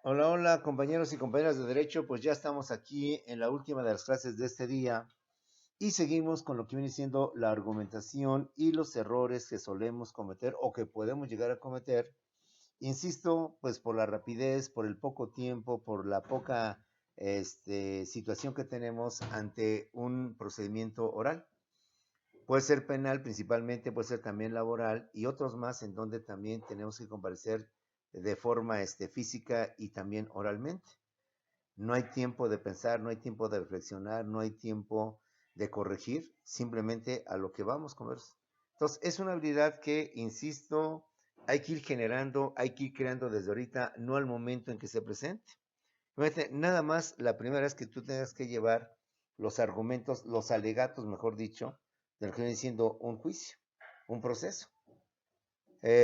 Hola, hola, compañeros y compañeras de Derecho, pues ya estamos aquí en la última de las clases de este día y seguimos con lo que viene siendo la argumentación y los errores que solemos cometer o que podemos llegar a cometer. Insisto, pues por la rapidez, por el poco tiempo, por la poca situación que tenemos ante un procedimiento oral. Puede ser penal principalmente, puede ser también laboral y otros más en donde también tenemos que comparecer de forma física y también oralmente. No hay tiempo de pensar, no hay tiempo de reflexionar, no hay tiempo de corregir, simplemente a lo que vamos con eso. Entonces, es una habilidad que, insisto, hay que ir generando, hay que ir creando desde ahorita, no al momento en que se presente. Fíjate, nada más la primera vez que tú tengas que llevar los argumentos, los alegatos, mejor dicho, de lo que viene siendo un juicio, un proceso.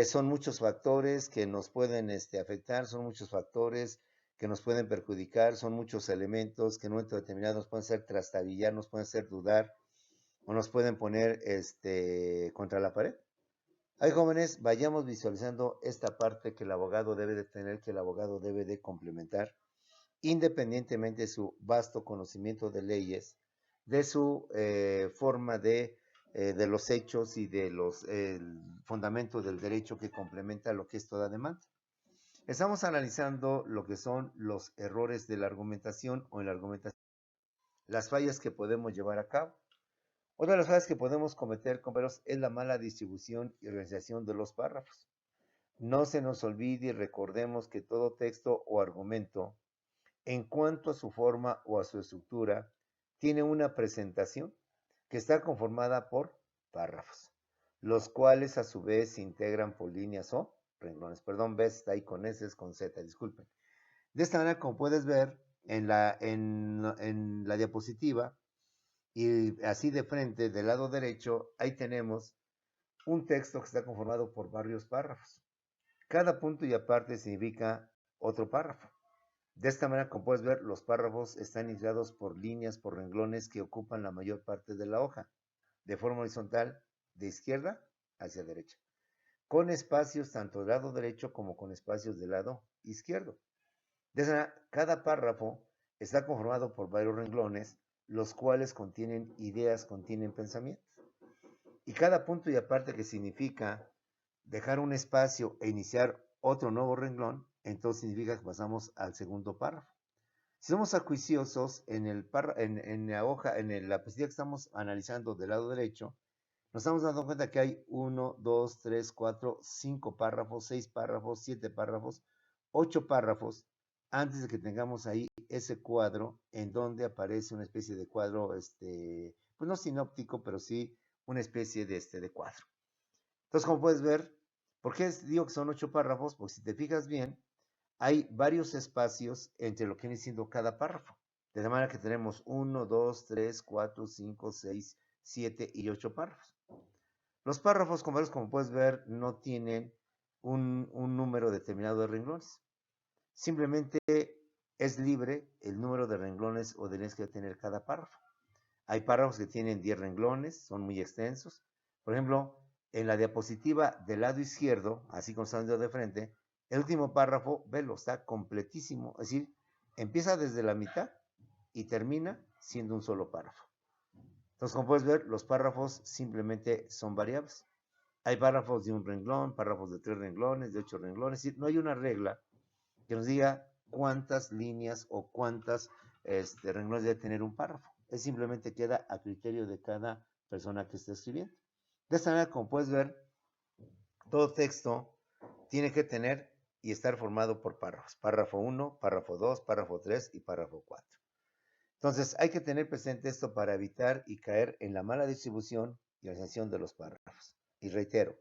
Son muchos factores que nos pueden afectar, son muchos factores que nos pueden perjudicar, son muchos elementos que en un momento determinado nos pueden hacer trastabillar, nos pueden hacer dudar o nos pueden poner contra la pared. Hay jóvenes, vayamos visualizando esta parte que el abogado debe de tener, que el abogado debe de complementar, independientemente de su vasto conocimiento de leyes, de su forma de los hechos y de los fundamentos del derecho que complementa lo que es toda demanda. Estamos analizando lo que son los errores de la argumentación o en la argumentación, las fallas que podemos llevar a cabo. Otra de las fallas que podemos cometer, compañeros, es la mala distribución y organización de los párrafos. No se nos olvide y recordemos que todo texto o argumento, en cuanto a su forma o a su estructura, tiene una presentación que está conformada por párrafos, los cuales a su vez se integran por líneas o renglones. Perdón, ves, está ahí con S, con Z, disculpen. De esta manera, como puedes ver en la diapositiva, y así de frente, del lado derecho, ahí tenemos un texto que está conformado por varios párrafos. Cada punto y aparte significa otro párrafo. De esta manera, como puedes ver, los párrafos están integrados por líneas, por renglones que ocupan la mayor parte de la hoja, de forma horizontal, de izquierda hacia derecha, con espacios tanto del lado derecho como con espacios del lado izquierdo. De esta manera, cada párrafo está conformado por varios renglones, los cuales contienen ideas, contienen pensamientos. Y cada punto y aparte que significa dejar un espacio e iniciar otro nuevo renglón, entonces significa que pasamos al segundo párrafo. Si somos acuiciosos en la hoja, la pastilla que estamos analizando del lado derecho, nos estamos dando cuenta que hay 1, 2, 3, 4, 5 párrafos, 6 párrafos, 7 párrafos, 8 párrafos, antes de que tengamos ahí ese cuadro en donde aparece una especie de cuadro, pues no sinóptico, pero sí una especie de cuadro. Entonces, como puedes ver, ¿por qué digo que son 8 párrafos? Porque si te fijas bien, hay varios espacios entre lo que viene siendo cada párrafo. De manera que tenemos 1, 2, 3, 4, 5, 6, 7 y 8 párrafos. Los párrafos, como puedes ver, no tienen un número determinado de renglones. Simplemente es libre el número de renglones o de líneas que va a tener cada párrafo. Hay párrafos que tienen 10 renglones, son muy extensos. Por ejemplo, en la diapositiva del lado izquierdo, así como está de frente, el último párrafo, velo, está completísimo. Es decir, empieza desde la mitad y termina siendo un solo párrafo. Entonces, como puedes ver, los párrafos simplemente son variables. Hay párrafos de un renglón, párrafos de 3 renglones, de 8 renglones. Es decir, no hay una regla que nos diga cuántas líneas o cuántas renglones debe tener un párrafo. Es simplemente queda a criterio de cada persona que esté escribiendo. De esta manera, como puedes ver, todo texto tiene que tener y estar formado por párrafos. Párrafo 1, párrafo 2, párrafo 3 y párrafo 4. Entonces, hay que tener presente esto para evitar y caer en la mala distribución y organización de los párrafos. Y reitero,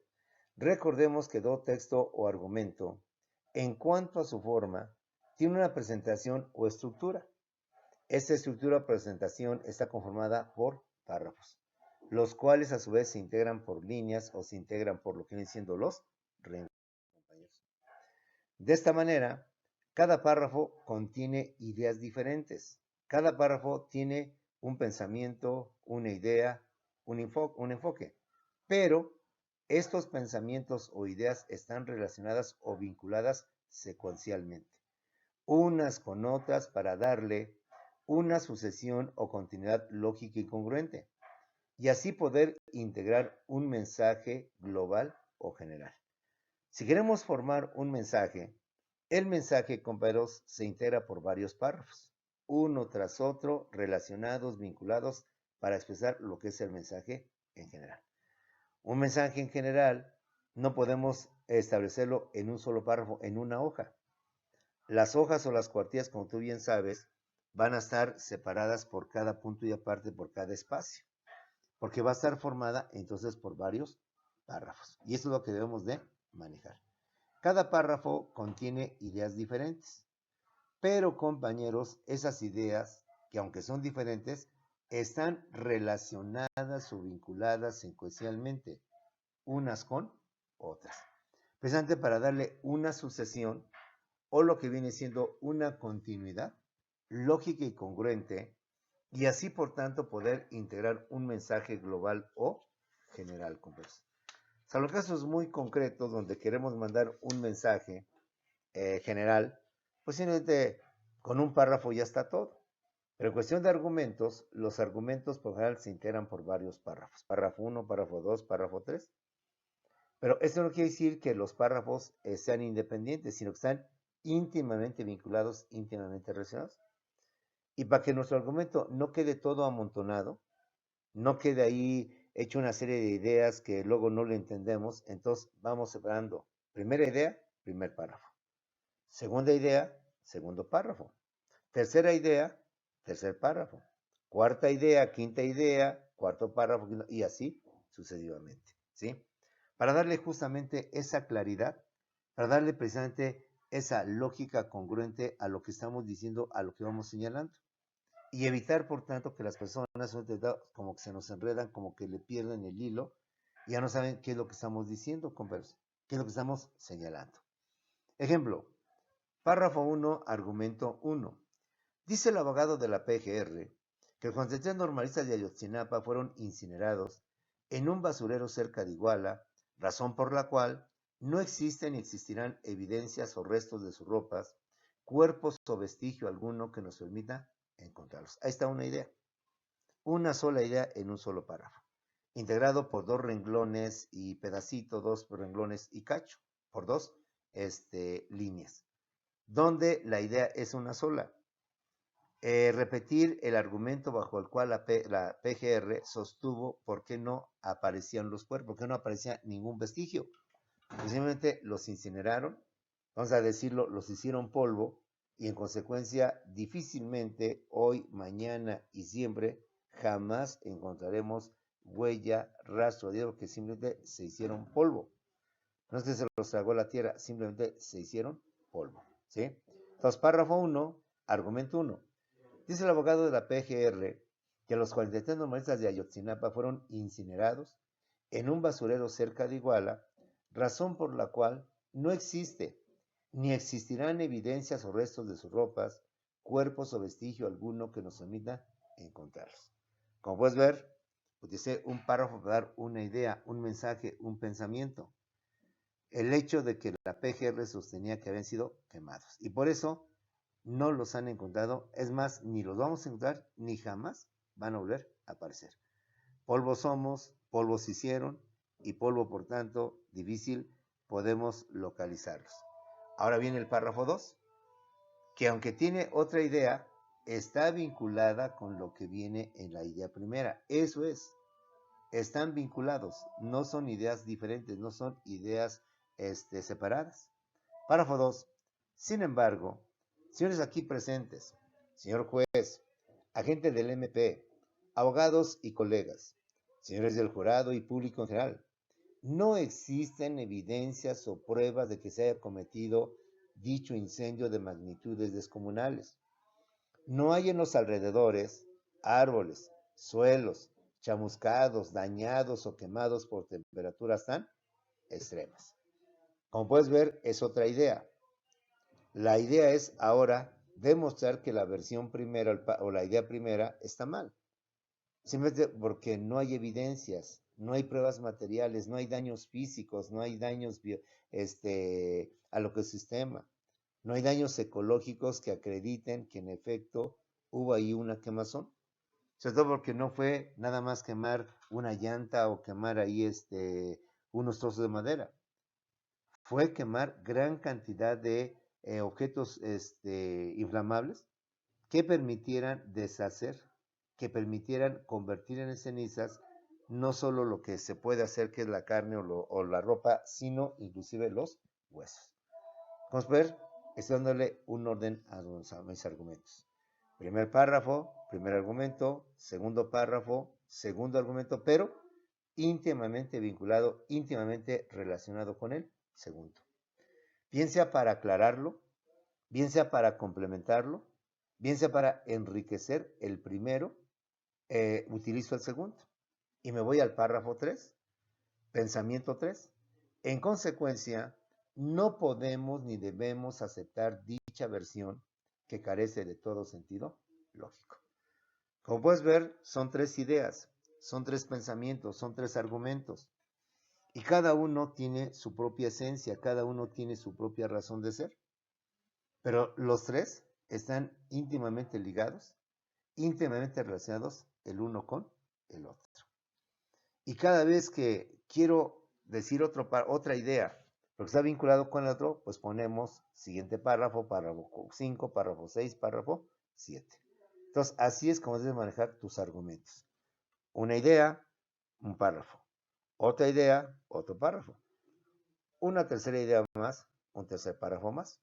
recordemos que todo texto o argumento, en cuanto a su forma, tiene una presentación o estructura. Esta estructura o presentación está conformada por párrafos, los cuales a su vez se integran por líneas o se integran por lo que vienen siendo los renglones. De esta manera, cada párrafo contiene ideas diferentes. Cada párrafo tiene un pensamiento, una idea, un enfoque. Pero estos pensamientos o ideas están relacionadas o vinculadas secuencialmente. unas con otras para darle una sucesión o continuidad lógica y congruente, y así poder integrar un mensaje global o general. Si queremos formar un mensaje, el mensaje, compañeros, se integra por varios párrafos, uno tras otro, relacionados, vinculados, para expresar lo que es el mensaje en general. Un mensaje en general no podemos establecerlo en un solo párrafo, en una hoja. Las hojas o las cuartillas, como tú bien sabes, van a estar separadas por cada punto y aparte por cada espacio, porque va a estar formada entonces por varios párrafos. Y eso es lo que debemos de manejar. Cada párrafo contiene ideas diferentes, pero compañeros, esas ideas, que aunque son diferentes, están relacionadas o vinculadas secuencialmente unas con otras, precisamente para darle una sucesión o lo que viene siendo una continuidad lógica y congruente, y así por tanto poder integrar un mensaje global o general. Salvo casos muy concretos donde queremos mandar un mensaje general, pues simplemente con un párrafo ya está todo. Pero en cuestión de argumentos, los argumentos por general se integran por varios párrafos. Párrafo 1, párrafo 2, párrafo 3. Pero esto no quiere decir que los párrafos sean independientes, sino que están íntimamente vinculados, íntimamente relacionados. Y para que nuestro argumento no quede todo amontonado, no quede ahí hecho una serie de ideas que luego no le entendemos, entonces vamos separando. Primera idea, primer párrafo. Segunda idea, segundo párrafo. Tercera idea, tercer párrafo. Cuarta idea, quinta idea, cuarto párrafo, y así sucesivamente, ¿sí? Para darle justamente esa claridad, para darle precisamente esa lógica congruente a lo que estamos diciendo, a lo que vamos señalando. Y evitar, por tanto, que las personas como que se nos enredan, como que le pierden el hilo, y ya no saben qué es lo que estamos diciendo, compañeros, qué es lo que estamos señalando. Ejemplo, párrafo 1, argumento 1. Dice el abogado de la PGR que los concentrados normalistas de Ayotzinapa fueron incinerados en un basurero cerca de Iguala, razón por la cual no existen ni existirán evidencias o restos de sus ropas, cuerpos o vestigio alguno que nos permita encontrarlos. Ahí está una idea. Una sola idea en un solo párrafo, integrado por dos renglones y pedacito, dos renglones y cacho, por dos líneas, donde la idea es una sola. Repetir el argumento bajo el cual la PGR sostuvo por qué no aparecían los cuerpos, por qué no aparecía ningún vestigio. Simplemente los incineraron, vamos a decirlo, los hicieron polvo, y en consecuencia difícilmente hoy, mañana y siempre jamás encontraremos huella, rastro de algo, que simplemente se hicieron polvo. No es que se los tragó la tierra, simplemente se hicieron polvo, ¿sí? Entonces, párrafo 1, argumento 1. Dice el abogado de la PGR que los 43 normalistas de Ayotzinapa fueron incinerados en un basurero cerca de Iguala, razón por la cual no existe ni existirán evidencias o restos de sus ropas, cuerpos o vestigio alguno que nos permita encontrarlos. Como puedes ver, utilicé un párrafo para dar una idea, un mensaje, un pensamiento. El hecho de que la PGR sostenía que habían sido quemados. Y por eso no los han encontrado, es más, ni los vamos a encontrar, ni jamás van a volver a aparecer. Polvo somos, polvo se hicieron, y polvo, por tanto, difícil podemos localizarlos. Ahora viene el párrafo 2, que aunque tiene otra idea, está vinculada con lo que viene en la idea primera. Eso es, están vinculados, no son ideas diferentes, no son ideas separadas. Párrafo 2. Sin embargo, señores aquí presentes, señor juez, agente del MP, abogados y colegas, señores del jurado y público en general, no existen evidencias o pruebas de que se haya cometido dicho incendio de magnitudes descomunales. No hay en los alrededores árboles, suelos, chamuscados, dañados o quemados por temperaturas tan extremas. Como puedes ver, es otra idea. La idea es ahora demostrar que la versión primera o la idea primera está mal. Simplemente porque no hay evidencias, no hay pruebas materiales, no hay daños físicos, no hay daños a lo que es el sistema. No hay daños ecológicos que acrediten que en efecto hubo ahí una quemazón. Sobre todo porque no fue nada más quemar una llanta o quemar ahí unos trozos de madera. Fue quemar gran cantidad de objetos inflamables que permitieran deshacer, que permitieran convertir en cenizas no solo lo que se puede hacer, que es la carne o la ropa, sino inclusive los huesos. Vamos a ver, estoy dándole un orden a mis argumentos. Primer párrafo, primer argumento, segundo párrafo, segundo argumento, pero íntimamente vinculado, íntimamente relacionado con el segundo. Bien sea para aclararlo, bien sea para complementarlo, bien sea para enriquecer el primero, utilizo el segundo. Y me voy al párrafo 3, pensamiento 3. En consecuencia, no podemos ni debemos aceptar dicha versión que carece de todo sentido lógico. Como puedes ver, son tres ideas, son tres pensamientos, son tres argumentos. Y cada uno tiene su propia esencia, cada uno tiene su propia razón de ser. Pero los tres están íntimamente ligados, íntimamente relacionados el uno con el otro. Y cada vez que quiero decir otra idea, porque está vinculado con el otro, pues ponemos siguiente párrafo, párrafo 5, párrafo 6, párrafo 7. Entonces, así es como debes manejar tus argumentos. Una idea, un párrafo. Otra idea, otro párrafo. Una tercera idea más, un tercer párrafo más.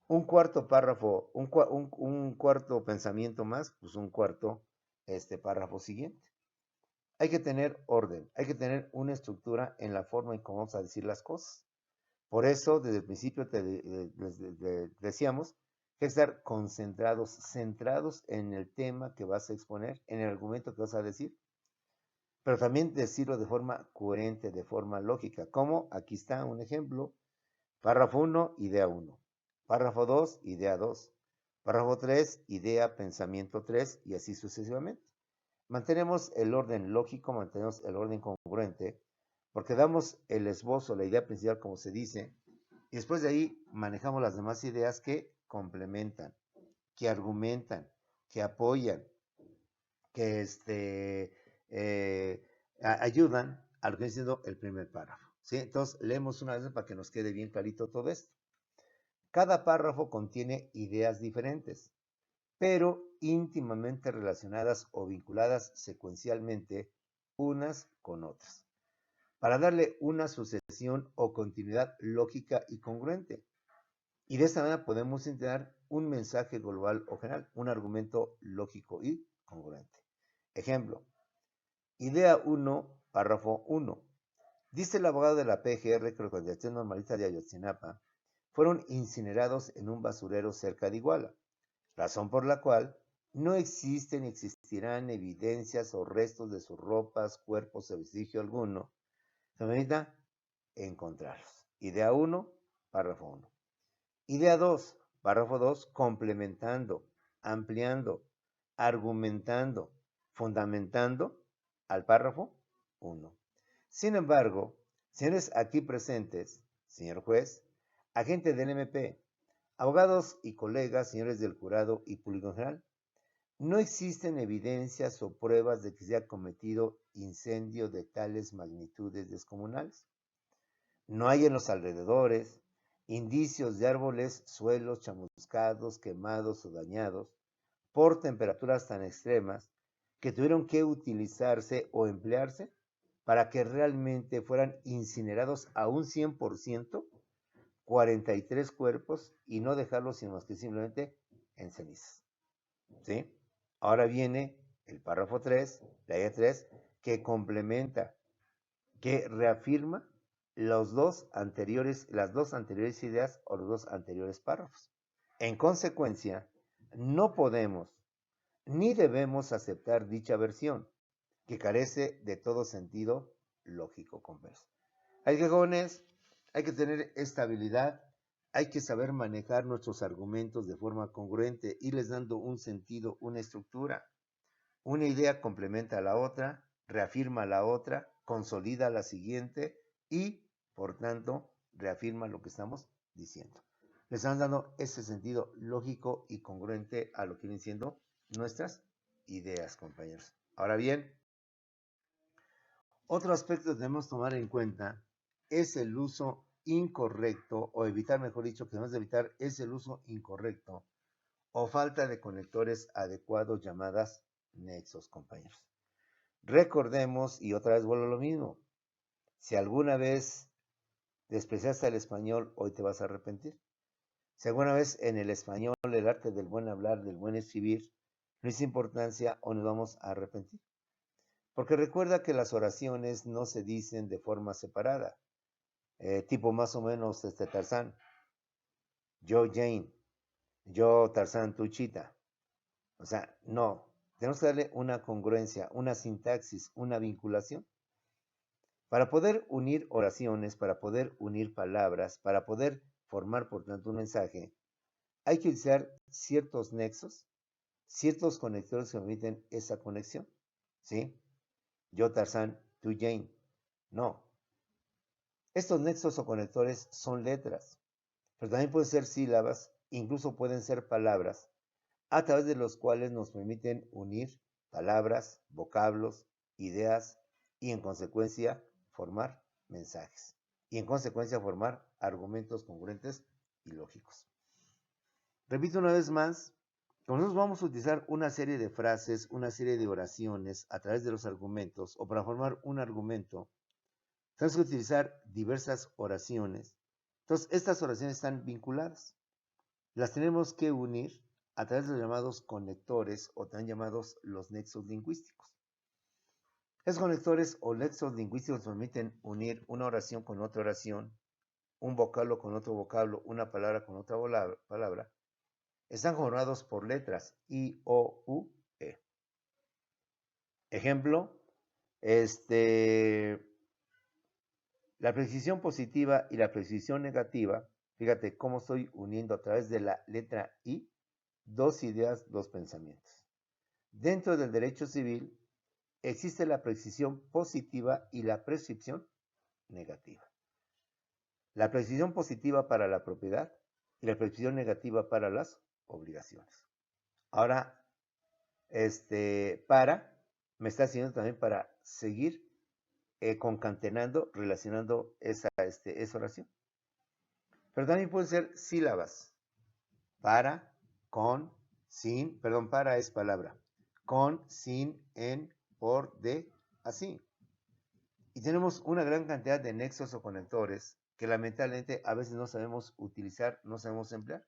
Un cuarto párrafo, un cuarto pensamiento más, pues un cuarto párrafo siguiente. Hay que tener orden, hay que tener una estructura en la forma en cómo vamos a decir las cosas. Por eso, desde el principio decíamos que hay que estar concentrados, centrados en el tema que vas a exponer, en el argumento que vas a decir, pero también decirlo de forma coherente, de forma lógica. Como aquí está un ejemplo: párrafo 1, idea 1. Párrafo 2, idea 2. Párrafo 3, idea, pensamiento 3, y así sucesivamente. Mantenemos el orden lógico, mantenemos el orden congruente, porque damos el esbozo, la idea principal, como se dice, y después de ahí manejamos las demás ideas que complementan, que argumentan, que apoyan, que ayudan a lo que viene siendo el primer párrafo. ¿Sí? Entonces, leemos una vez para que nos quede bien clarito todo esto. Cada párrafo contiene ideas diferentes, pero íntimamente relacionadas o vinculadas secuencialmente unas con otras, para darle una sucesión o continuidad lógica y congruente. Y de esta manera podemos integrar un mensaje global o general, un argumento lógico y congruente. Ejemplo: idea 1, párrafo 1. Dice el abogado de la PGR que los concentración normalista de Ayotzinapa fueron incinerados en un basurero cerca de Iguala, razón por la cual no existen ni existirán evidencias o restos de sus ropas, cuerpos o vestigio alguno. Se necesita encontrarlos. Idea 1, párrafo 1. Idea 2, párrafo 2, complementando, ampliando, argumentando, fundamentando al párrafo 1. Sin embargo, señores aquí presentes, señor juez, agente del MP, abogados y colegas, señores del jurado y público en general, no existen evidencias o pruebas de que se haya cometido incendio de tales magnitudes descomunales. No hay en los alrededores indicios de árboles, suelos chamuscados, quemados o dañados por temperaturas tan extremas que tuvieron que utilizarse o emplearse para que realmente fueran incinerados a un 100%, 43 cuerpos, y no dejarlos sino más que simplemente en cenizas. ¿Sí? Ahora viene el párrafo 3, la idea 3, que complementa, que reafirma las dos anteriores ideas o los dos anteriores párrafos. En consecuencia, no podemos ni debemos aceptar dicha versión, que carece de todo sentido lógico converso. Hay que, jóvenes, hay que tener estabilidad, hay que saber manejar nuestros argumentos de forma congruente, irles dando un sentido, una estructura. Una idea complementa a la otra, reafirma la otra, consolida la siguiente y, por tanto, reafirma lo que estamos diciendo. Le estamos dando ese sentido lógico y congruente a lo que vienen siendo nuestras ideas, compañeros. Ahora bien, otro aspecto que debemos tomar en cuenta es el uso incorrecto, o evitar, mejor dicho, que debemos evitar es el uso incorrecto o falta de conectores adecuados llamadas nexos, compañeros. Recordemos, y otra vez vuelvo a lo mismo, si alguna vez despreciaste el español, hoy te vas a arrepentir. Si alguna vez en el español el arte del buen hablar, del buen escribir, no es importancia, o nos vamos a arrepentir. Porque recuerda que las oraciones no se dicen de forma separada, tipo más o menos Tarzán, yo Jane, yo Tarzán, tú Chita. O sea, no, tenemos que darle una congruencia, una sintaxis, una vinculación. Para poder unir oraciones, para poder unir palabras, para poder formar, por tanto, un mensaje, hay que utilizar ciertos nexos, ciertos conectores que permiten esa conexión. ¿Sí? Yo Tarzán, tú Jane. No. Estos nexos o conectores son letras, pero también pueden ser sílabas, incluso pueden ser palabras, a través de los cuales nos permiten unir palabras, vocablos, ideas y en consecuencia formar mensajes. Y en consecuencia formar argumentos congruentes y lógicos. Repito una vez más, nosotros vamos a utilizar una serie de frases, una serie de oraciones a través de los argumentos, o para formar un argumento, tenemos que utilizar diversas oraciones. Entonces, estas oraciones están vinculadas. Las tenemos que unir a través de los llamados conectores, o también llamados los nexos lingüísticos. Esos conectores o nexos lingüísticos permiten unir una oración con otra oración, un vocablo con otro vocablo, una palabra con otra palabra. Están formados por letras I, O, U, E. Ejemplo, la preposición positiva y la preposición negativa. Fíjate cómo estoy uniendo a través de la letra I dos ideas, dos pensamientos. Dentro del derecho civil existe la preposición positiva y la preposición negativa. La preposición positiva para la propiedad y la preposición negativa para las obligaciones. Ahora, para me está sirviendo también para seguir concatenando, relacionando esa oración. Pero también pueden ser sílabas. Para, con, sin, perdón, para es palabra. Con, sin, en, por, de, así. Y tenemos una gran cantidad de nexos o conectores que lamentablemente a veces no sabemos utilizar, no sabemos emplear.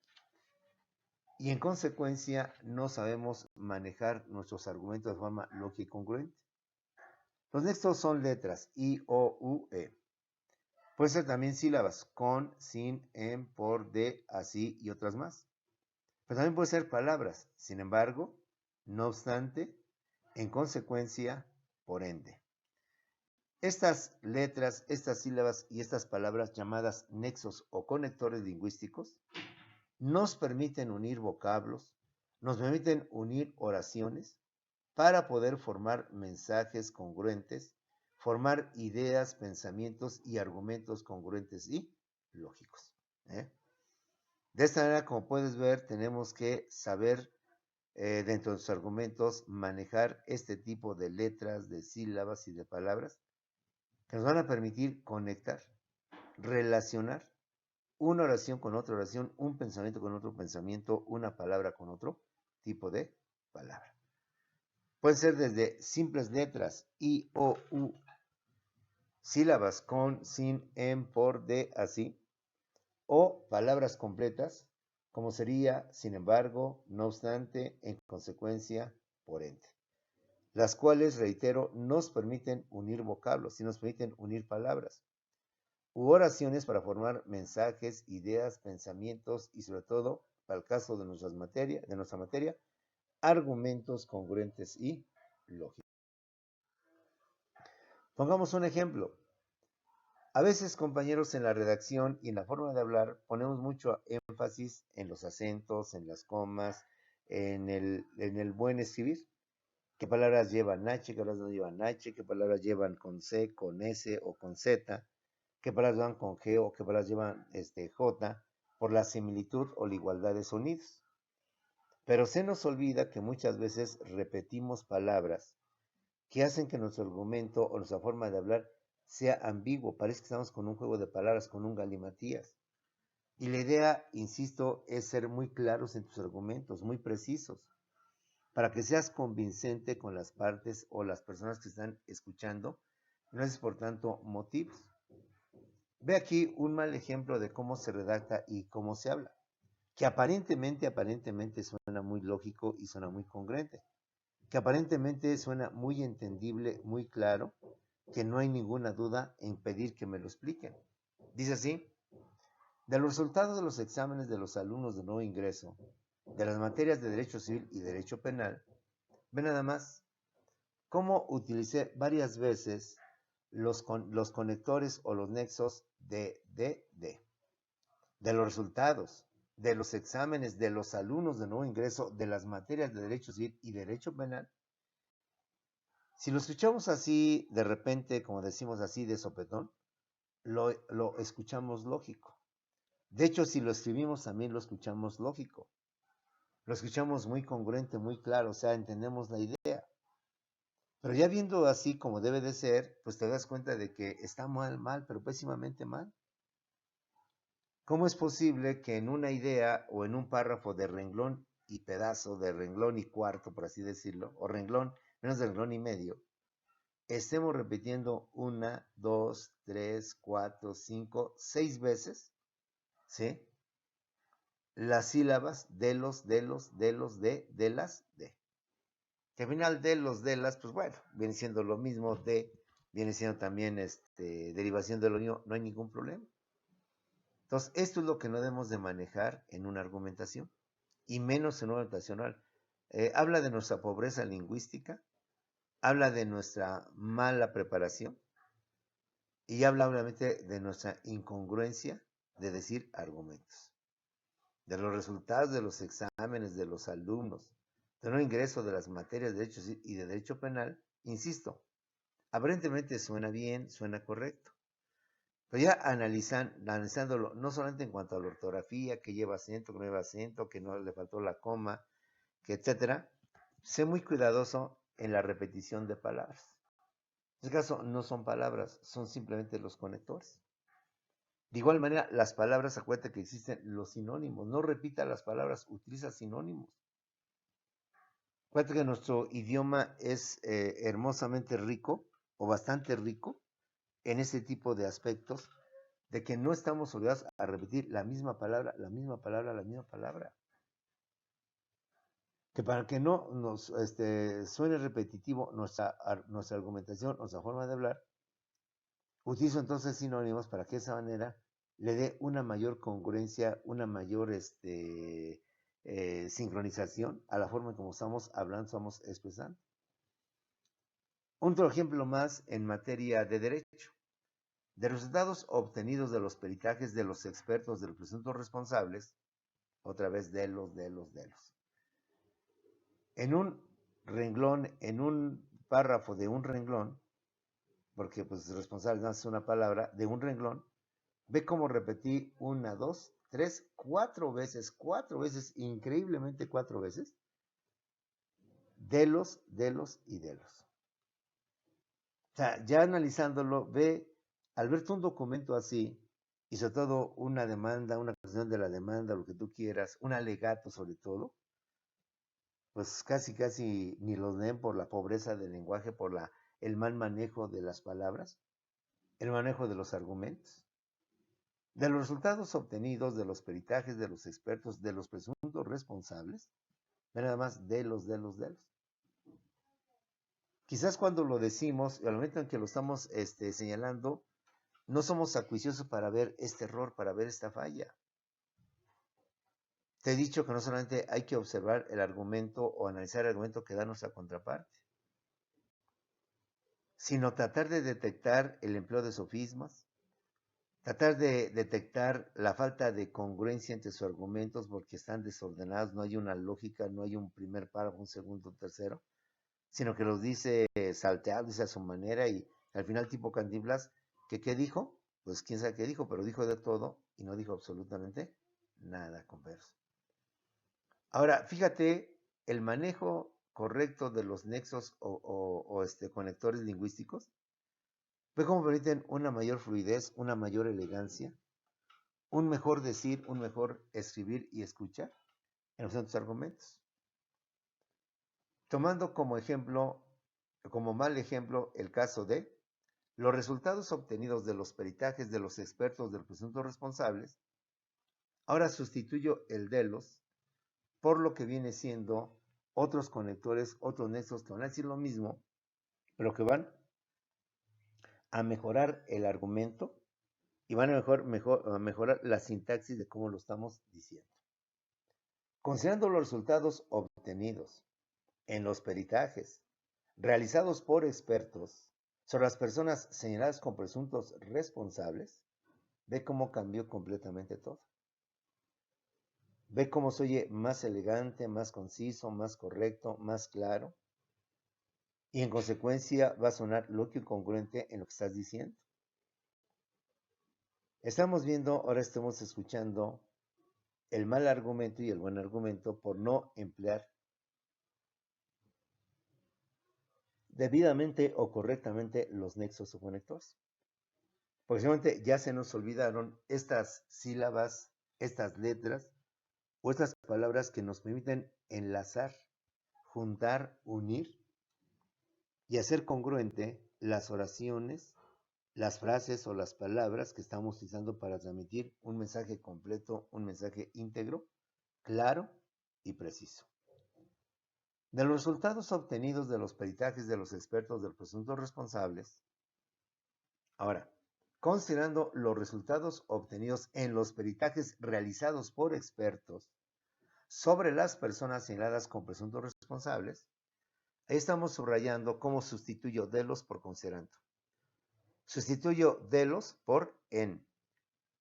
Y en consecuencia no sabemos manejar nuestros argumentos de forma lógica y congruente. Los nexos son letras I, O, U, E. Puede ser también sílabas con, sin, en, por, de, así y otras más. Pero también puede ser palabras, sin embargo, no obstante, en consecuencia, por ende. Estas letras, estas sílabas y estas palabras llamadas nexos o conectores lingüísticos nos permiten unir vocablos, nos permiten unir oraciones para poder formar mensajes congruentes, formar ideas, pensamientos y argumentos congruentes y lógicos. De esta manera, como puedes ver, tenemos que saber dentro de los argumentos manejar este tipo de letras, de sílabas y de palabras que nos van a permitir conectar, relacionar una oración con otra oración, un pensamiento con otro pensamiento, una palabra con otro tipo de palabra. Pueden ser desde simples letras I, O, U, sílabas con, sin, en, por, de, así, o palabras completas, como sería, sin embargo, no obstante, en consecuencia, por ende. Las cuales, reitero, nos permiten unir vocablos y nos permiten unir palabras u oraciones para formar mensajes, ideas, pensamientos y sobre todo, para el caso de nuestra materia, argumentos congruentes y lógicos. Pongamos un ejemplo. A veces, compañeros, en la redacción y en la forma de hablar ponemos mucho énfasis en los acentos, en las comas, en el buen escribir. ¿Qué palabras llevan H, qué palabras no llevan H, qué palabras llevan con C, con S o con Z? ¿Qué palabras van con G o qué palabras llevan J? por la similitud o la igualdad de sonidos. Pero se nos olvida que muchas veces repetimos palabras que hacen que nuestro argumento o nuestra forma de hablar sea ambiguo. Parece que estamos con un juego de palabras, con un galimatías. Y la idea, insisto, es ser muy claros en tus argumentos, muy precisos, para que seas convincente con las partes o las personas que están escuchando. No es por tanto motivos. Ve aquí un mal ejemplo de cómo se redacta y cómo se habla, que aparentemente suena muy lógico y suena muy congruente, que aparentemente suena muy entendible, muy claro, que no hay ninguna duda en pedir que me lo expliquen. Dice así: de los resultados de los exámenes de los alumnos de nuevo ingreso, de las materias de Derecho Civil y Derecho Penal, ve nada más cómo utilicé varias veces los conectores o los nexos de los resultados, de los exámenes de los alumnos de nuevo ingreso, de las materias de Derecho Civil y Derecho Penal. Si lo escuchamos así, de repente, como decimos así, de sopetón, lo escuchamos lógico. De hecho, si lo escribimos, también lo escuchamos lógico. Lo escuchamos muy congruente, muy claro, o sea, entendemos la idea. Pero ya viendo así como debe de ser, pues te das cuenta de que está mal, pero pésimamente mal. ¿Cómo es posible que en una idea o en un párrafo de renglón y pedazo, de renglón y cuarto, por así decirlo, o renglón, menos de renglón y medio, estemos repitiendo 1, 2, 3, 4, 5, 6 veces, ¿sí?, las sílabas de los, de las, de? Que al final de los, de las, pues bueno, viene siendo lo mismo, de, viene siendo también derivación de lo mismo, no hay ningún problema. Entonces, esto es lo que no debemos de manejar en una argumentación, y menos en una argumentación oral. Habla de nuestra pobreza lingüística, habla de nuestra mala preparación, y habla obviamente de nuestra incongruencia de decir argumentos, de los resultados de los exámenes de los alumnos, de no ingreso de las materias de Derecho y de Derecho Penal. Insisto, aparentemente suena bien, suena correcto, pero ya analizándolo, no solamente en cuanto a la ortografía, que lleva acento, que no lleva acento, que no le faltó la coma, que etcétera, sé muy cuidadoso en la repetición de palabras. En este caso no son palabras, son simplemente los conectores. De igual manera, las palabras, acuérdate que existen los sinónimos. No repita las palabras, utiliza sinónimos. Acuérdate que nuestro idioma es hermosamente rico, o bastante rico, en ese tipo de aspectos, de que no estamos obligados a repetir la misma palabra, la misma palabra, la misma palabra. Que para que no nos suene repetitivo nuestra argumentación, nuestra forma de hablar, utilizo entonces sinónimos para que de esa manera le dé una mayor congruencia, una mayor sincronización a la forma en como estamos hablando, estamos expresando. Otro ejemplo más en materia de derecho. De los resultados obtenidos de los peritajes de los expertos de los presuntos responsables, otra vez de los. En un renglón, en un párrafo de un renglón, porque pues responsable no es una palabra, de un renglón, ve cómo repetí 1, 2, 3, 4 veces, increíblemente 4 veces, de los y de los. O sea, ya analizándolo, al verte un documento así, y sobre todo una demanda, una cuestión de la demanda, lo que tú quieras, un alegato sobre todo, pues casi ni los leen por la pobreza del lenguaje, por el mal manejo de las palabras, el manejo de los argumentos. De los resultados obtenidos de los peritajes de los expertos, de los presuntos responsables, nada más de los. Quizás cuando lo decimos, al momento en que lo estamos señalando, no somos acuiciosos para ver este error, para ver esta falla. Te he dicho que no solamente hay que observar el argumento o analizar el argumento que da nuestra contraparte, sino tratar de detectar el empleo de sofismas, tratar de detectar la falta de congruencia entre sus argumentos porque están desordenados, no hay una lógica, no hay un primer párrafo, un segundo, un tercero, sino que los dice salteados, dice a su manera, y al final tipo Cantinflas, ¿qué dijo? Pues quién sabe qué dijo, pero dijo de todo y no dijo absolutamente nada converso. Ahora, fíjate el manejo correcto de los nexos o conectores lingüísticos. Ve cómo permiten una mayor fluidez, una mayor elegancia, un mejor decir, un mejor escribir y escuchar en los centros argumentos. Tomando como ejemplo, como mal ejemplo, el caso de los resultados obtenidos de los peritajes de los expertos de los presuntos responsables. Ahora sustituyo el de los por lo que viene siendo otros conectores, otros nexos que van a decir lo mismo, pero que van a mejorar el argumento y van a mejorar la sintaxis de cómo lo estamos diciendo. Considerando los resultados obtenidos en los peritajes realizados por expertos sobre las personas señaladas como presuntos responsables, ve cómo cambió completamente todo. Ve cómo se oye más elegante, más conciso, más correcto, más claro. Y en consecuencia va a sonar lógico y congruente en lo que estás diciendo. Estamos viendo, ahora estamos escuchando el mal argumento y el buen argumento por no emplear debidamente o correctamente los nexos o conectores. Porque seguramente ya se nos olvidaron estas sílabas, estas letras o estas palabras que nos permiten enlazar, juntar, unir y hacer congruente las oraciones, las frases o las palabras que estamos utilizando para transmitir un mensaje completo, un mensaje íntegro, claro y preciso. De los resultados obtenidos de los peritajes de los expertos de los presuntos responsables, ahora, considerando los resultados obtenidos en los peritajes realizados por expertos sobre las personas señaladas como presuntos responsables, ahí estamos subrayando cómo sustituyo de los por considerando. Sustituyo de los por en.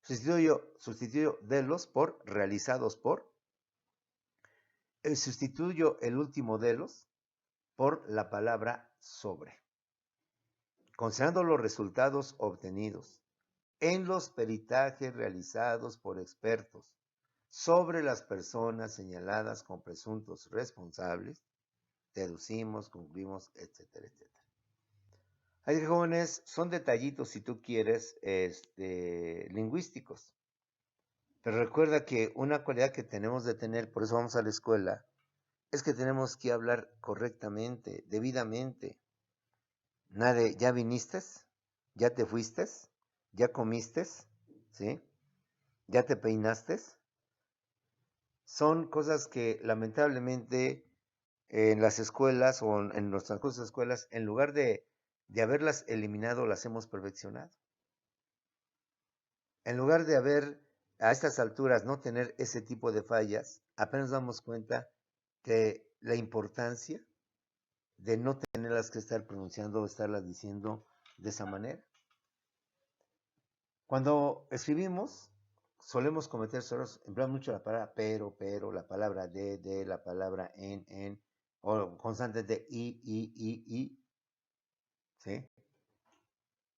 Sustituyo de los por realizados por. Sustituyo el último de los por la palabra sobre. Considerando los resultados obtenidos en los peritajes realizados por expertos sobre las personas señaladas como presuntos responsables, deducimos, concluimos, etcétera, etcétera. Así que, jóvenes, son detallitos, si tú quieres, lingüísticos. Pero recuerda que una cualidad que tenemos de tener, por eso vamos a la escuela, es que tenemos que hablar correctamente, debidamente. Nada de, ¿ya viniste? ¿Ya te fuiste? ¿Ya comiste? ¿Sí? ¿Ya te peinaste? Son cosas que lamentablemente en las escuelas o en nuestras escuelas, en lugar de haberlas eliminado, las hemos perfeccionado. En lugar de haber, a estas alturas, no tener ese tipo de fallas, apenas damos cuenta de la importancia de no tenerlas que estar pronunciando o estarlas diciendo de esa manera. Cuando escribimos, solemos cometer errores, empleamos mucho la palabra pero, la palabra de, la palabra en, o constantes de y, ¿sí?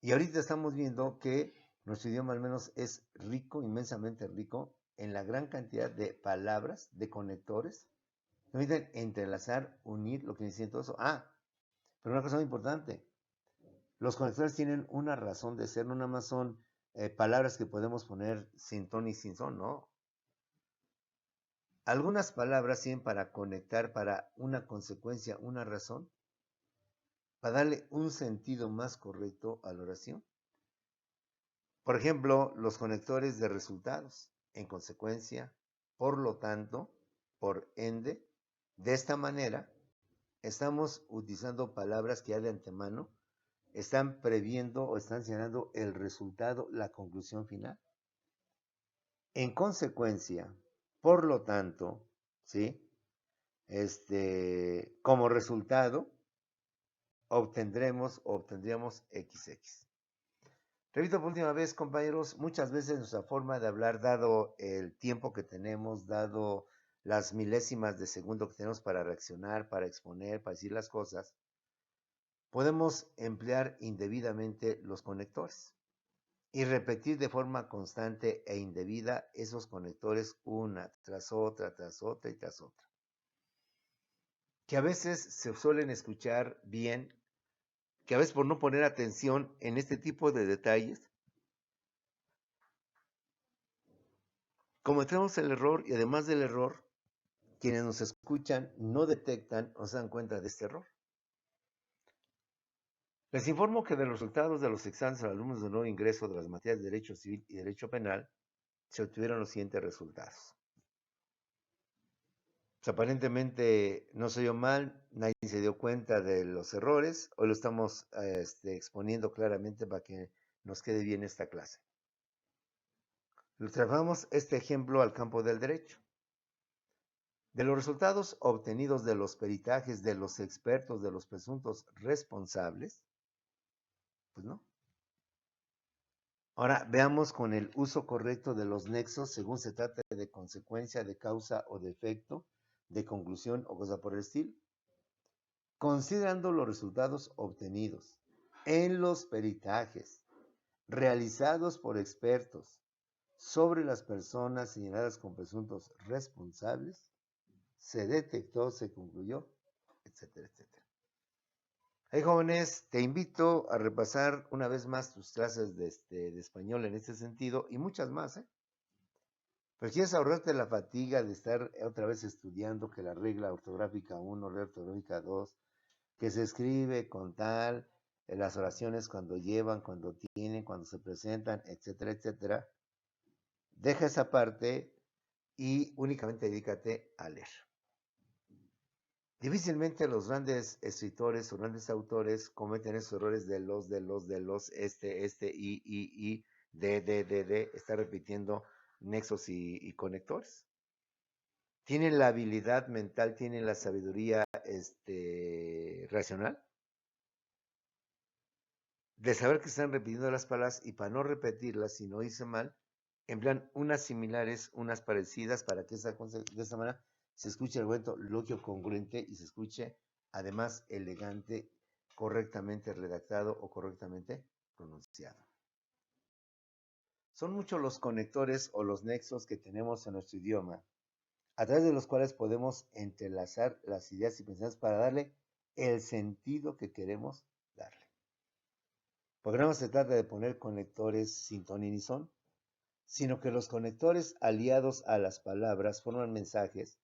Y ahorita estamos viendo que nuestro idioma al menos es rico, inmensamente rico, en la gran cantidad de palabras, de conectores, que permiten entrelazar, unir lo que necesitan todo eso. Pero una cosa muy importante, los conectores tienen una razón de ser, no nada más son palabras que podemos poner sin ton y sin son, ¿no? Algunas palabras sirven para conectar, para una consecuencia, una razón, para darle un sentido más correcto a la oración. Por ejemplo, los conectores de resultados, en consecuencia, por lo tanto, por ende. De esta manera, estamos utilizando palabras que ya de antemano están previendo o están señalando el resultado, la conclusión final. En consecuencia, por lo tanto, ¿sí? Como resultado, obtendríamos XX. Repito por última vez, compañeros, muchas veces nuestra forma de hablar, dado el tiempo que tenemos, dado las milésimas de segundo que tenemos para reaccionar, para exponer, para decir las cosas, podemos emplear indebidamente los conectores. y repetir de forma constante e indebida esos conectores una tras otra y tras otra. Que a veces se suelen escuchar bien, que a veces por no poner atención en este tipo de detalles, cometemos el error y además del error, quienes nos escuchan no detectan o se dan cuenta de este error. Les informo que de los resultados de los exámenes a los alumnos de nuevo ingreso de las materias de Derecho Civil y Derecho Penal, se obtuvieron los siguientes resultados. Pues aparentemente no se oyó mal, nadie se dio cuenta de los errores, hoy lo estamos exponiendo claramente para que nos quede bien esta clase. Trasladamos este ejemplo al campo del derecho. De los resultados obtenidos de los peritajes de los expertos de los presuntos responsables, pues no. Ahora veamos con el uso correcto de los nexos según se trate de consecuencia, de causa o de efecto, de conclusión o cosa por el estilo. Considerando los resultados obtenidos en los peritajes realizados por expertos sobre las personas señaladas como presuntos responsables, se detectó, se concluyó, etcétera, etcétera. Hey jóvenes, te invito a repasar una vez más tus clases de español en este sentido y muchas más, ¿eh? Pero quieres ahorrarte la fatiga de estar otra vez estudiando que la regla ortográfica 1, regla ortográfica 2, que se escribe con tal, las oraciones cuando llevan, cuando tienen, cuando se presentan, etcétera, etcétera. Deja esa parte y únicamente dedícate a leer. Difícilmente los grandes escritores o grandes autores cometen esos errores de los, y, de, estar repitiendo nexos y conectores. Tienen la habilidad mental, tienen la sabiduría racional de saber que están repitiendo las palabras y para no repetirlas, si no hice mal, emplean unas similares, unas parecidas para que de esa manera se escuche el momento lógico congruente y se escuche además elegante, correctamente redactado o correctamente pronunciado. Son muchos los conectores o los nexos que tenemos en nuestro idioma, a través de los cuales podemos entrelazar las ideas y pensamientos para darle el sentido que queremos darle. Porque no se trata de poner conectores sin ton ni son, sino que los conectores aliados a las palabras forman mensajes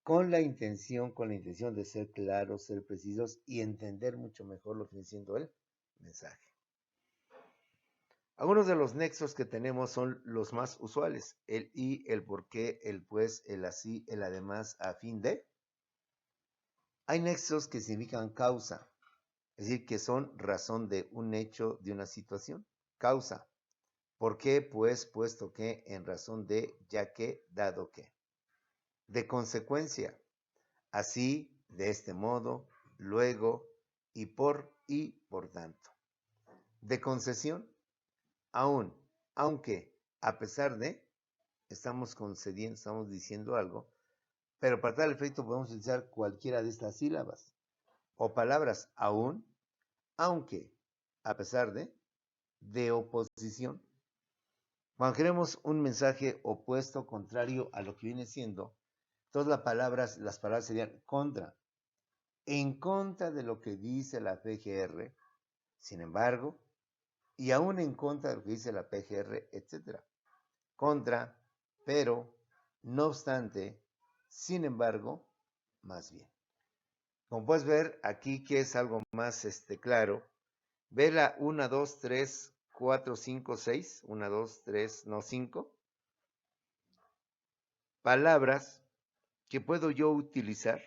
con la intención de ser claros, ser precisos y entender mucho mejor lo que viene siendo el mensaje. Algunos de los nexos que tenemos son los más usuales: el y, el por qué, el pues, el así, el además, a fin de. Hay nexos que significan causa, es decir, que son razón de un hecho, de una situación. Causa. ¿Por qué? Pues, puesto que, en razón de, ya que, dado que. De consecuencia. Así, de este modo, luego, y por tanto. De concesión. Aún, aunque, a pesar de, estamos concediendo, estamos diciendo algo, pero para tal efecto podemos utilizar cualquiera de estas sílabas o palabras: aún, aunque, a pesar de oposición. Cuando queremos un mensaje opuesto, contrario a lo que viene siendo, todas las palabras serían contra, en contra de lo que dice la PGR, sin embargo, y aún en contra de lo que dice la PGR, etc. Contra, pero, no obstante, sin embargo, más bien. Como puedes ver aquí, que es algo más claro, ve la 1, 2, 3, 4, 5, 6, 1, 2, 3, no 5, palabras que puedo yo utilizar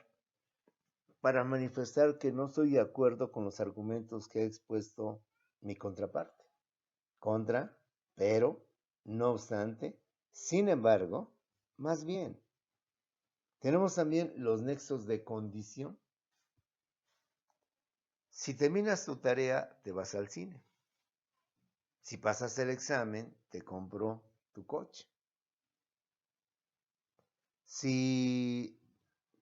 para manifestar que no estoy de acuerdo con los argumentos que ha expuesto mi contraparte. Contra, pero, no obstante, sin embargo, más bien. Tenemos también los nexos de condición. Si terminas tu tarea, te vas al cine. Si pasas el examen, te compro tu coche. Si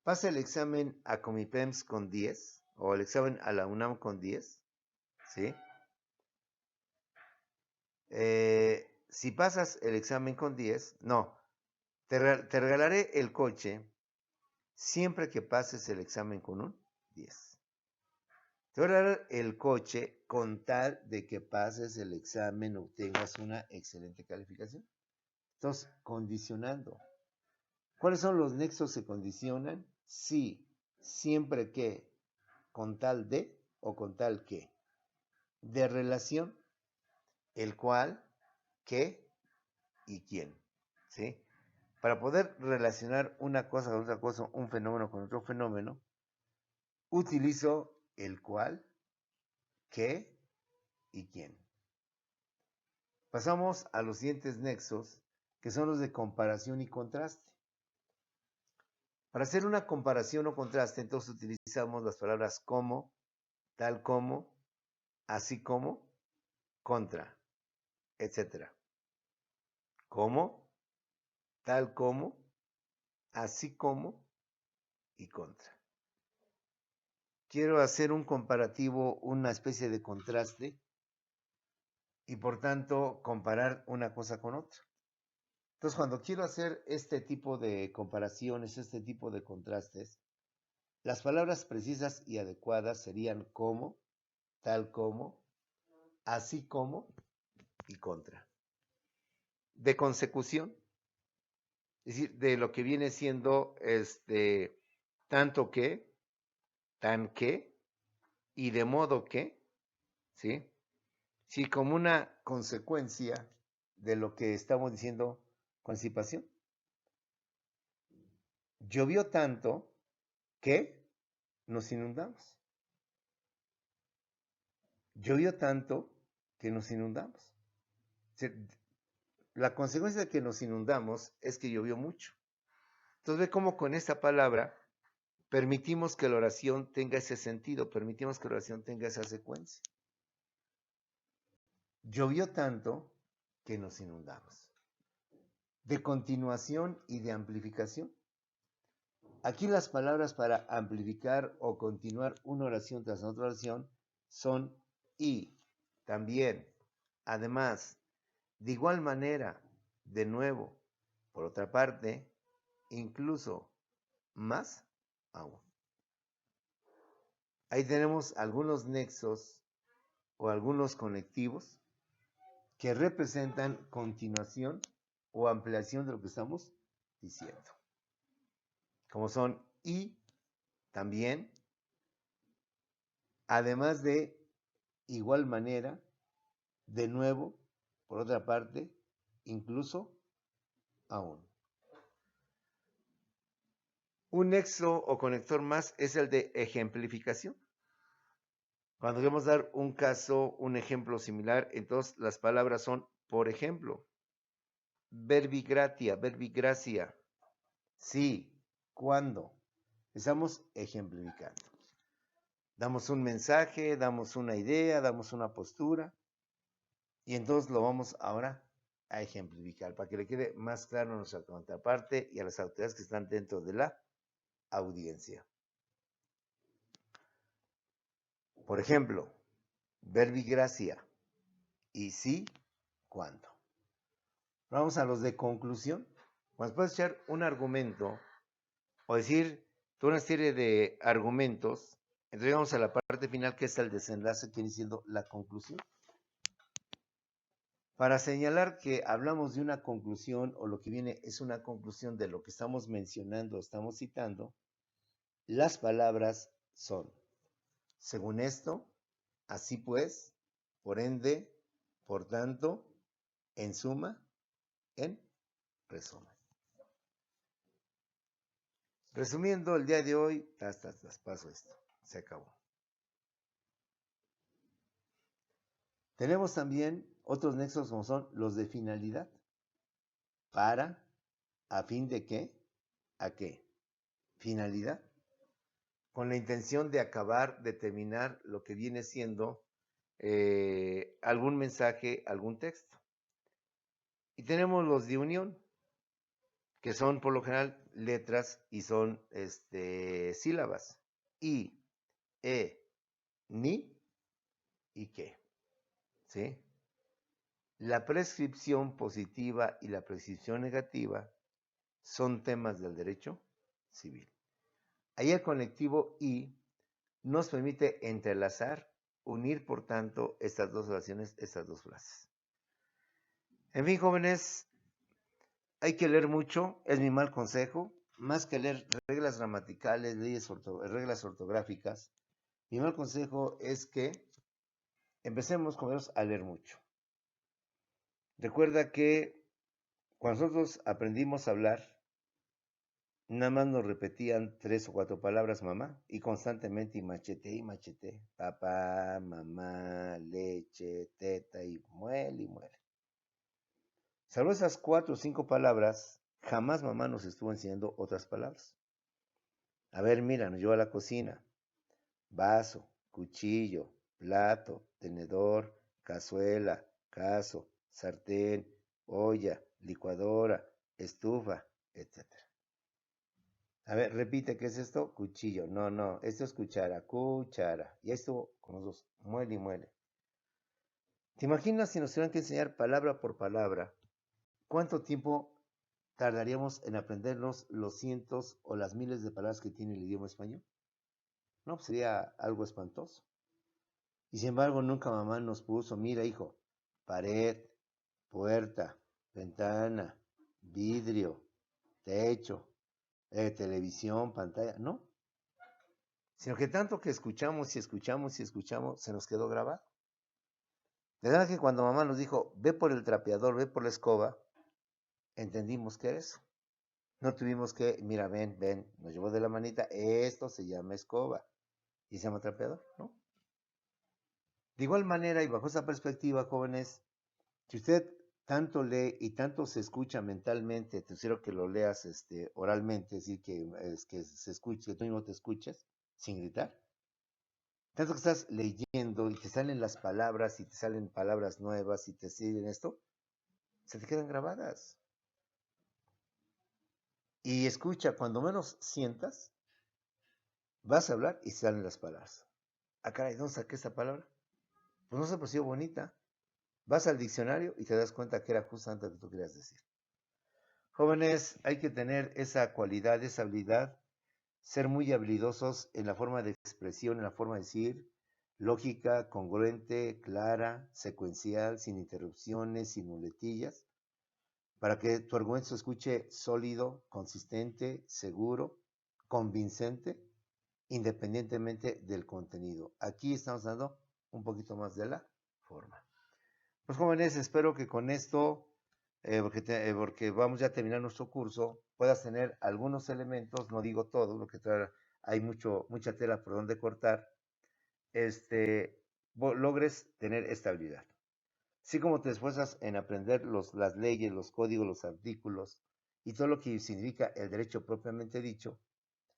pasa el examen a Comipems con 10, o el examen a la UNAM con 10, ¿sí? Si pasas el examen con 10, no, te regalaré el coche siempre que pases el examen con un 10. Te voy a regalar el coche con tal de que pases el examen, obtengas una excelente calificación. Entonces, condicionando. ¿Cuáles son los nexos que condicionan? Sí, siempre que, con tal de o con tal que. De relación, el cual, qué y quién. ¿Sí? Para poder relacionar una cosa con otra cosa, un fenómeno con otro fenómeno, utilizo el cual, qué y quién. Pasamos a los siguientes nexos, que son los de comparación y contraste. Para hacer una comparación o contraste, entonces utilizamos las palabras como, tal como, así como, contra, etc. Como, tal como, así como y contra. Quiero hacer un comparativo, una especie de contraste, y por tanto comparar una cosa con otra. Entonces, cuando quiero hacer este tipo de comparaciones, este tipo de contrastes, las palabras precisas y adecuadas serían como, tal como, así como y contra. De consecución, es decir, de lo que viene siendo tanto que, tan que y de modo que, ¿sí? Sí, como una consecuencia de lo que estamos diciendo constipación. Llovió tanto que nos inundamos. Llovió tanto que nos inundamos. O sea, la consecuencia de que nos inundamos es que llovió mucho. Entonces ve cómo con esta palabra permitimos que la oración tenga ese sentido, permitimos que la oración tenga esa secuencia. Llovió tanto que nos inundamos. De continuación y de amplificación. Aquí las palabras para amplificar o continuar una oración tras otra oración son y, también, además, de igual manera, de nuevo, por otra parte, incluso, más aún. Ahí tenemos algunos nexos o algunos conectivos que representan continuación o ampliación de lo que estamos diciendo. Como son y, también, además de igual manera, de nuevo, por otra parte, incluso, aún. Un nexo o conector más es el de ejemplificación. Cuando queremos dar un caso, un ejemplo similar, entonces las palabras son, por ejemplo, verbigratia, verbigracia, sí, cuando. Estamos ejemplificando. Damos un mensaje, damos una idea, damos una postura, y entonces lo vamos ahora a ejemplificar para que le quede más claro a nuestra contraparte y a las autoridades que están dentro de la audiencia. Por ejemplo, verbigracia y sí, cuando. Vamos a los de conclusión. Cuando puedes echar un argumento o decir toda una serie de argumentos, entonces vamos a la parte final que es el desenlace, que viene siendo la conclusión. Para señalar que hablamos de una conclusión o lo que viene es una conclusión de lo que estamos mencionando, estamos citando, las palabras son, según esto, así pues, por ende, por tanto, en suma, en resumen. Resumiendo, el día de hoy, paso esto, se acabó. Tenemos también otros nexos como son los de finalidad. Para, a fin de qué, a qué. Finalidad. Con la intención de acabar, de terminar lo que viene siendo algún mensaje, algún texto. Y tenemos los de unión, que son por lo general letras y son sílabas. I, ni y qué. ¿Sí? La prescripción positiva y la prescripción negativa son temas del derecho civil. Ahí el conectivo y nos permite entrelazar, unir, por tanto, estas dos oraciones, estas dos frases. En fin, jóvenes, hay que leer mucho, es mi mal consejo, más que leer reglas gramaticales, reglas ortográficas. Mi mal consejo es que empecemos con ellos a leer mucho. Recuerda que cuando nosotros aprendimos a hablar, nada más nos repetían 3 o 4 palabras mamá y constantemente y machete, papá, mamá, leche, teta y muele y muele. Salvo esas 4 o 5 palabras, jamás mamá nos estuvo enseñando otras palabras. A ver, mira, nos lleva a la cocina, vaso, cuchillo, plato, tenedor, cazuela, cazo, sartén, olla, licuadora, estufa, etc. A ver, repite, ¿qué es esto? Cuchillo. No, esto es cuchara, cuchara. Y esto con los dos, muele y muele. ¿Te imaginas si nos tuvieran que enseñar palabra por palabra? ¿Cuánto tiempo tardaríamos en aprendernos los cientos o las miles de palabras que tiene el idioma español? No, pues sería algo espantoso. Y sin embargo, nunca mamá nos puso, mira hijo, pared, puerta, ventana, vidrio, techo, televisión, pantalla. No, sino que tanto que escuchamos y escuchamos y escuchamos, se nos quedó grabado. De verdad que cuando mamá nos dijo, ve por el trapeador, ve por la escoba, entendimos que era eso. No tuvimos que, mira, ven, nos llevó de la manita, esto se llama escoba y se llama trapeador, ¿no? De igual manera y bajo esa perspectiva, jóvenes, si usted tanto lee y tanto se escucha mentalmente, te sugiero que lo leas oralmente, es decir, que se escuche, que tú mismo te escuches sin gritar. Tanto que estás leyendo y te salen las palabras y te salen palabras nuevas y te siguen esto, se te quedan grabadas. Y escucha, cuando menos sientas, vas a hablar y salen las palabras. Ah, caray, ¿dónde saqué esta palabra? Pues no se pareció bonita. Vas al diccionario y te das cuenta que era justamente lo que tú querías decir. Jóvenes, hay que tener esa cualidad, esa habilidad, ser muy habilidosos en la forma de expresión, en la forma de decir, lógica, congruente, clara, secuencial, sin interrupciones, sin muletillas, para que tu argumento se escuche sólido, consistente, seguro, convincente, independientemente del contenido. Aquí estamos dando un poquito más de la forma. Pues jóvenes, espero que con esto, porque vamos ya a terminar nuestro curso, puedas tener algunos elementos, no digo todo, porque hay mucha tela por donde cortar, logres tener estabilidad. Así como te esfuerzas en aprender las leyes, los códigos, los artículos y todo lo que significa el derecho propiamente dicho,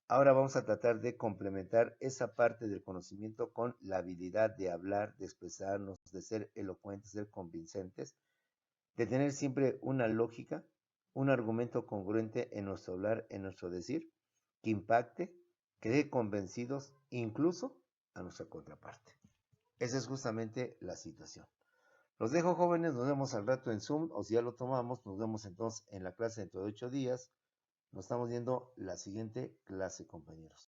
ahora vamos a tratar de complementar esa parte del conocimiento con la habilidad de hablar, de expresarnos, de ser elocuentes, de ser convincentes, de tener siempre una lógica, un argumento congruente en nuestro hablar, en nuestro decir, que impacte, que deje convencidos incluso a nuestra contraparte. Esa es justamente la situación. Los dejo, jóvenes, nos vemos al rato en Zoom, o si ya lo tomamos, nos vemos entonces en la clase dentro de 8 días. Nos estamos viendo la siguiente clase, compañeros.